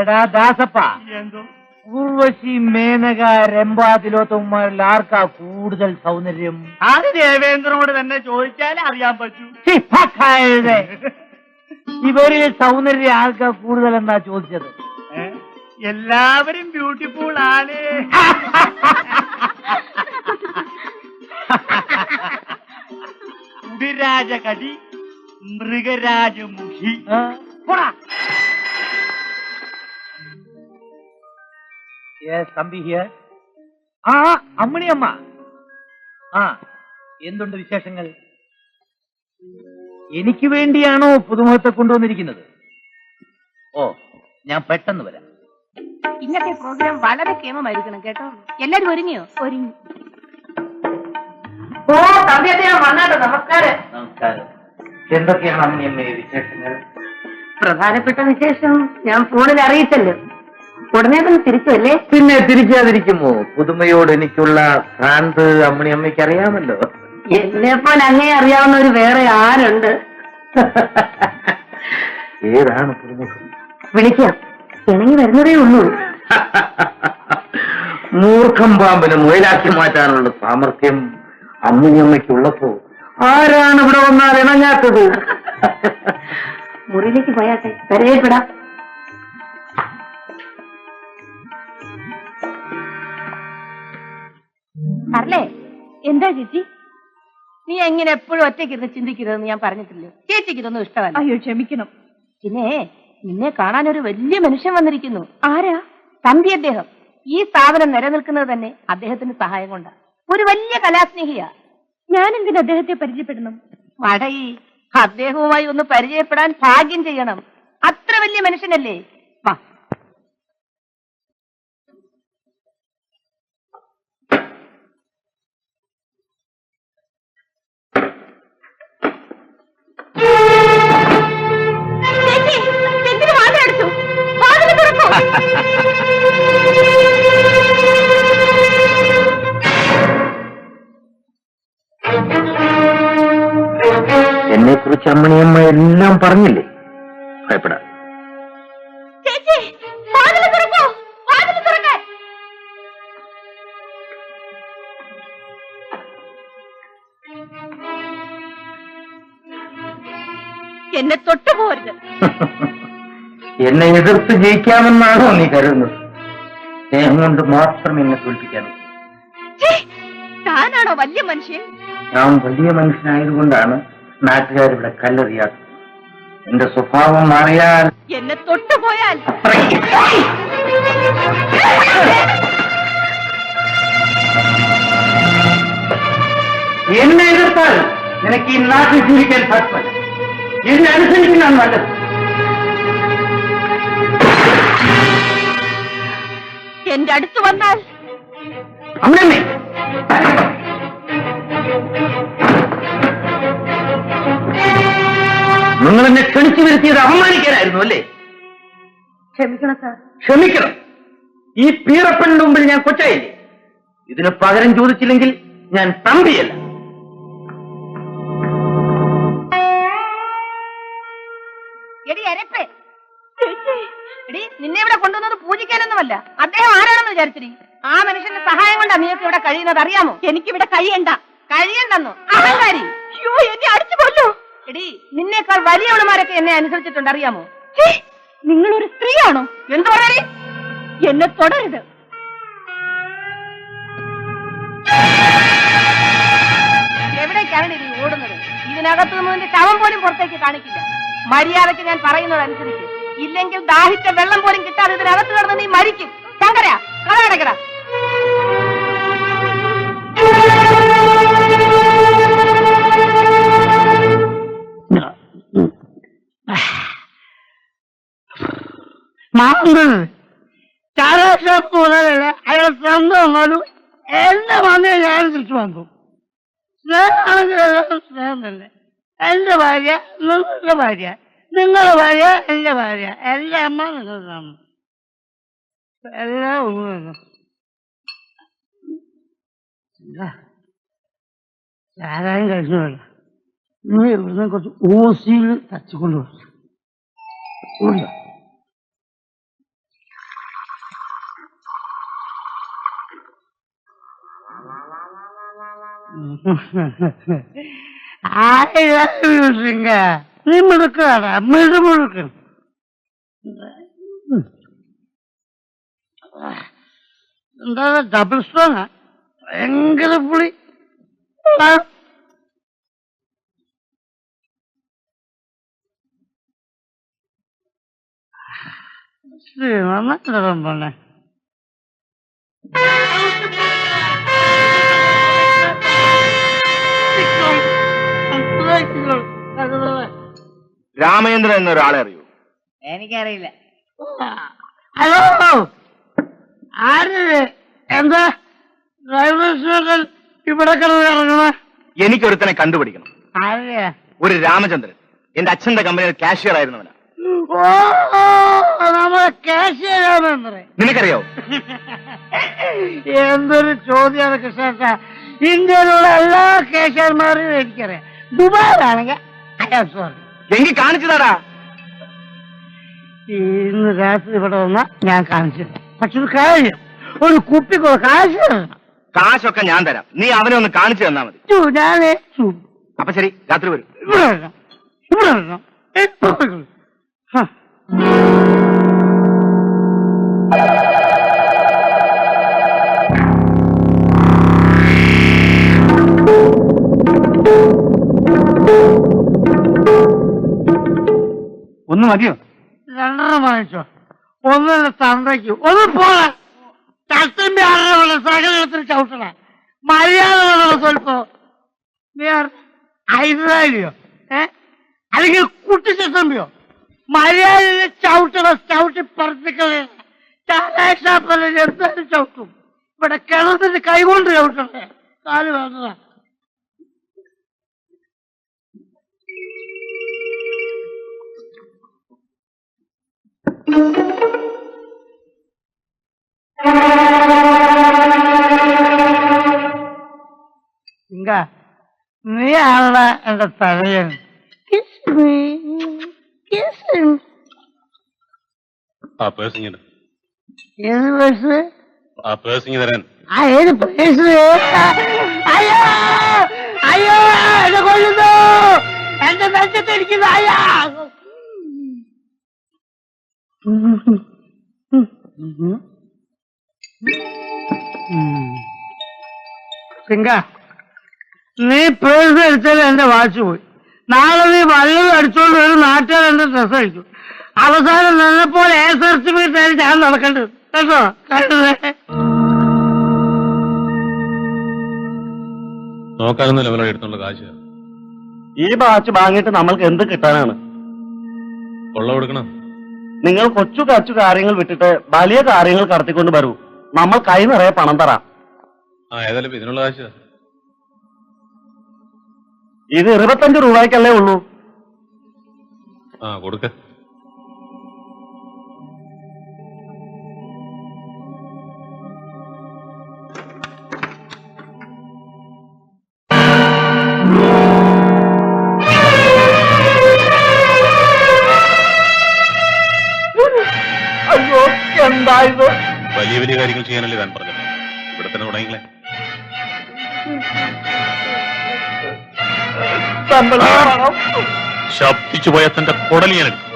എടാ ദാസപ്പ, എന്തോ ഉർവശി, മേനക, രംഭാതിലോത്തമാരിൽ ആർക്കാ കൂടുതൽ സൗന്ദര്യം? അത് ദേവേന്ദ്രനോട് തന്നെ ചോദിച്ചാലേ അറിയാൻ പറ്റൂ. ഇവരിൽ സൗന്ദര്യം ആർക്കാ കൂടുതൽ എന്നാ ചോദിച്ചത്? എല്ലാവരും ബ്യൂട്ടിഫുൾ ആണ്. ഉടിരാജകടി, മൃഗരാജമുഖി. ആ അമ്മിണിയമ്മ, ആ എന്തുണ്ട് വിശേഷങ്ങൾ? എനിക്ക് വേണ്ടിയാണോ പുതുമുഖത്തെ കൊണ്ടുവന്നിരിക്കുന്നത്? ഓ, ഞാൻ പെട്ടെന്ന് വരാം. ഇന്നത്തെ പ്രോഗ്രാം വളരെ കേമമായിരിക്കണം കേട്ടോ. എല്ലാരും ഒരുങ്ങിയോ? ഒരുങ്ങി. ഓ വന്നാട്ടോ. നമസ്കാരം. നമസ്കാരം. എന്തൊക്കെയാണ് അമ്മിയമ്മയെ വിശേഷങ്ങൾ? പ്രധാനപ്പെട്ട വിശേഷം ഞാൻ ഫോണിൽ അറിയിച്ചല്ലോ. ഉടനെ തന്നെ തിരിച്ചല്ലേ? പിന്നെ തിരിക്കാതിരിക്കുമോ? പുതുമയോട് എനിക്കുള്ള ഭ്രാന്ത് അമ്മിണിയമ്മയ്ക്ക് അറിയാമല്ലോ. എന്നെപ്പോലെ അങ്ങനെ അറിയാവുന്ന ഒരു വേറെ ആരുണ്ട്? ഏതാണ് പുതുമുഖം? വിളിക്കാം, ഇണങ്ങി വരുന്നതേ ഉള്ളൂ. മൂർഖം പാമ്പിനെ മുയലാക്കി മാറ്റാനുള്ള സാമർഥ്യം അമ്മിണിയമ്മയ്ക്കുള്ളപ്പോ ആരാണ് ഇവിടെ വന്നാൽ ഇണങ്ങാത്തത്? മുറിയിലേക്ക് പോയാട്ടെ, പരിചയപ്പെടാം. അല്ലേ? എന്താ ചേച്ചി, നീ എങ്ങനെ എപ്പോഴും ഒറ്റയ്ക്കിരുന്ന് ചിന്തിക്കരുതെന്ന് ഞാൻ പറഞ്ഞിട്ടില്ലേ? ചേച്ചിക്ക് ഇതൊന്നും ഇഷ്ടമല്ല. അയ്യോ ക്ഷമിക്കണം. പിന്നെ നിന്നെ കാണാൻ ഒരു വലിയ മനുഷ്യൻ വന്നിരിക്കുന്നു. ആരാ? തമ്പി അദ്ദേഹം. ഈ സ്ഥാപനം നിലനിൽക്കുന്നത് തന്നെ അദ്ദേഹത്തിന്റെ സഹായം കൊണ്ടാണ്. ഒരു വലിയ കലാസ്നേഹിയാ. ഞാൻ എന്തിന് അദ്ദേഹത്തെ പരിചയപ്പെടണം? വടയി, അദ്ദേഹവുമായി ഒന്ന് പരിചയപ്പെടാൻ ഭാഗ്യം ചെയ്യണം. അത്ര വലിയ മനുഷ്യനല്ലേ. വാ. എന്നെ കുറിച്ച് അമ്മിണിയമ്മ എല്ലാം പറഞ്ഞില്ലേ? ഭയപ്പെടാ. എന്നെ തൊട്ടുപോരുത്. എന്നെ എതിർത്ത് ജയിക്കാമെന്നാണോ നീ കരുതുന്നത്? സ്നേഹം കൊണ്ട് മാത്രം എന്നെ തോൽപ്പിക്കാൻ. താനാണോ വലിയ മനുഷ്യൻ? ഞാൻ വലിയ മനുഷ്യനായതുകൊണ്ടാണ് നാട്ടുകാരിവിടെ കല്ലെറിയാത്തത്. എന്റെ സ്വഭാവം മാറിയാൽ, എന്നെ തൊട്ടുപോയാൽ എന്നെ എതിർത്താൽ നിനക്ക് ഈ നാട്ടിൽ ജീവിക്കാൻ സാധ്യമല്ല. എന്നെ അനുസരിക്കുന്നതാണ് നല്ലത്. എന്റെ അടുത്ത് വന്നാൽ അമ്മേ, നിങ്ങൾ എന്നെ ക്ഷണിച്ചു വരുത്തിയത് അപമാനിക്കാനായിരുന്നു അല്ലേ? ക്ഷമിക്കണം സാർ. ക്ഷമിക്കണം. ഈ പീറപ്പണിന്റെ മുമ്പിൽ ഞാൻ കൊച്ചായില്ലേ? ഇതിന് പകരം ചോദിച്ചില്ലെങ്കിൽ ഞാൻ തമ്പിയല്ല. എടി അരപ്പേ, എടി നിന്നെ ഇവിടെ കൊണ്ടുവന്നത് പൂജിക്കാനൊന്നുമല്ല. അദ്ദേഹം ആരാണെന്ന് വിചാരിച്ചിരി? ആ മനുഷ്യന്റെ സഹായം കൊണ്ടാ നീയൊക്കെ ഇവിടെ കഴിയുന്നത്, അറിയാമോ? എനിക്കിവിടെ കഴിയണ്ടെന്നോ? അഹങ്കാരി. അയ്യോ, എന്നെ അടിച്ചു കൊല്ലു. എടി, നിന്നേക്കാൾ വലിയവളുമാരൊക്കെ എന്നെ അനുസരിച്ചിട്ടുണ്ട്, അറിയാമോ? നിങ്ങളൊരു സ്ത്രീയാണോ? എന്തു പറയണേ? എന്നെ തുടരുത്. എവിടേക്കാണ് ഇത് ഓടുന്നത്? ഇതിനകത്ത് നിന്നതിന്റെ ശവം പോലും പുറത്തേക്ക് കാണിക്കില്ല. മര്യാദയ്ക്ക് ഞാൻ പറയുന്നത് അനുസരിച്ച്. ഇല്ലെങ്കിൽ ദാഹിച്ച വെള്ളം പോലും കിട്ടാതെ ഇതിനകത്ത് കിടന്ന് നീ മരിക്കും. ശങ്കര, കഥ കിടക്കട. ചാരാഷാപ്പ് മുതലല്ല അയാൾ സ്വന്തം എന്റെ വന്നേ ഞാൻ തിരിച്ചു വന്നു. സ്നേഹമാണെങ്കിൽ സ്നേഹം തന്നെ. എന്റെ ഭാര്യ നിങ്ങളുടെ ഭാര്യ, നിങ്ങളുടെ ഭാര്യ എന്റെ ഭാര്യ, എന്റെ അമ്മ നിങ്ങളുടെ അമ്മ, എല്ലാം ഒന്നു. ചാരായം കഴിച്ചുമല്ല. നീ ഇവിടുന്ന് കുറച്ച് ഓസിയിൽ തച്ചുകൊണ്ട് ഓടിയോ? നീ മിടുക്കാണ് മിടുമുടുക്ക്. എന്താ ഡബിൾ സ്ട്രോങ് ഭയങ്കര പുളി. നന്നായിരം പോണേ. രാമചന്ദ്രൻ എന്നൊരാളെ അറിയൂ? എനിക്കറിയില്ല. ഹലോ, ആര്? എന്താ റെയിൽവേ സ്റ്റേഷൻ ഇവിടെ കിടന്ന്? എനിക്കൊരുത്തനെ കണ്ടുപിടിക്കണം. ആരെയാ? ഒരു രാമചന്ദ്രൻ. എന്റെ അച്ഛന്റെ കമ്പനിയിൽ കാഷ്യർ ആയിരുന്നവനാ. ഓ, നമ്മളെ കാശിയാണെന്ന് നിനക്കറിയാവോ? എന്തൊരു ചോദ്യമാണ് കൃഷ്ണ. ഇന്ത്യയിലുള്ള എല്ലാ കേശന്മാരെയും എനിക്കറിയാം. ദുബായിലാണെങ്കിൽ അയാൾ സോറി. എങ്കിൽ കാണിച്ചതാടാ. ഇന്ന് രാത്രി ഇവിടെ വന്നാ ഞാൻ കാണിച്ചു. പക്ഷെ ഒരു കാര്യം, ഒരു കുപ്പിക്കോ കാശ്. കാശൊക്കെ ഞാൻ തരാം, നീ അവനെ ഒന്ന് കാണിച്ചു തന്നാ മതി. ഞാനേ അപ്പൊ ശരി, രാത്രി വരും. ഇവിടെ വരണം, ഇവിടെ വരണം. ഒന്ന് മതിയോ? രണ്ടെണ്ണം വാങ്ങിച്ചോ. ഒന്ന് തന്തയ്ക്കു, ഒന്ന് പോളെ ചട്ടിന്റെ ആളുള്ള സകലത്തിൽ ചവിട്ടണ മര്യാദ സ്വല്പോ. നീ ഹൈദരാലിയോ അല്ലെങ്കിൽ കുട്ടിച്ചട്ടമ്പിയോ? മര്യാദ ചവിട്ടണ, ചവിട്ടി പറപ്പിക്കളെ. ചാലായ ഷാപ്പല്ല എന്തായാലും ചവിട്ടും. ഇവിടെ കിണത്തിന് കൈകൊണ്ട് ചവിട്ടണേ, കാല് വേണ്ട. നീ ആളുടെ എന്റെ തലയൻ. ആ പേഴ്സിങ് ഏത് പേഴ്സ്? ആ പേഴ്സിങ് തരാൻ. ആ ഏത് പേഴ്സ്? അയ്യോ അയ്യോ, എന്നെ കൊല്ലുന്നു, എന്റെ നെഞ്ചത്തിരിക്കുന്നു. അയ്യാ സിംഗ, നീ പേഴ്സ് അടിച്ചാൽ എന്റെ വാച്ച് പോയി. നാളെ നീ വല്ലതും അടിച്ചോണ്ട് ഒരു നാട്ടുകാർ എന്റെ ഡ്രസ് അടിക്കും. അവസാനം നിന്നെപ്പോലെ സർട്ടിഫിക്കറ്റ് ഞാൻ നടക്കേണ്ടത് കേട്ടോ. നോക്കാനൊന്നും ലെവലോടെ എടുത്തുള്ള കാശ്. ഈ വാച്ച് വാങ്ങിയിട്ട് നമ്മൾക്ക് എന്ത് കിട്ടാനാണ്? കൊള്ള കൊടുക്കണം. നിങ്ങൾ കൊച്ചു കൊച്ചു കാര്യങ്ങൾ വിട്ടിട്ട് വലിയ കാര്യങ്ങൾ കടത്തിക്കൊണ്ട് വരൂ. നമ്മൾ കൈ നിറയെ പണം തരാം. ആ ഏതായാലും ഇതിനുള്ള കാശ്. ഇത് 25 രൂപയ്ക്കല്ലേ ഉള്ളൂ. ആ കൊടുക്ക. അയ്യോ, എന്താ ഇത്? വലിയ വലിയ കാര്യങ്ങൾ ചെയ്യാനല്ലേ താൻ പറഞ്ഞത്. ഇവിടെ തന്നെ തുടങ്ങിങ്ങളെ. ശബ്ദിച്ചു പോയ തന്റെ കൊടലി ഞാൻ എടുക്കും.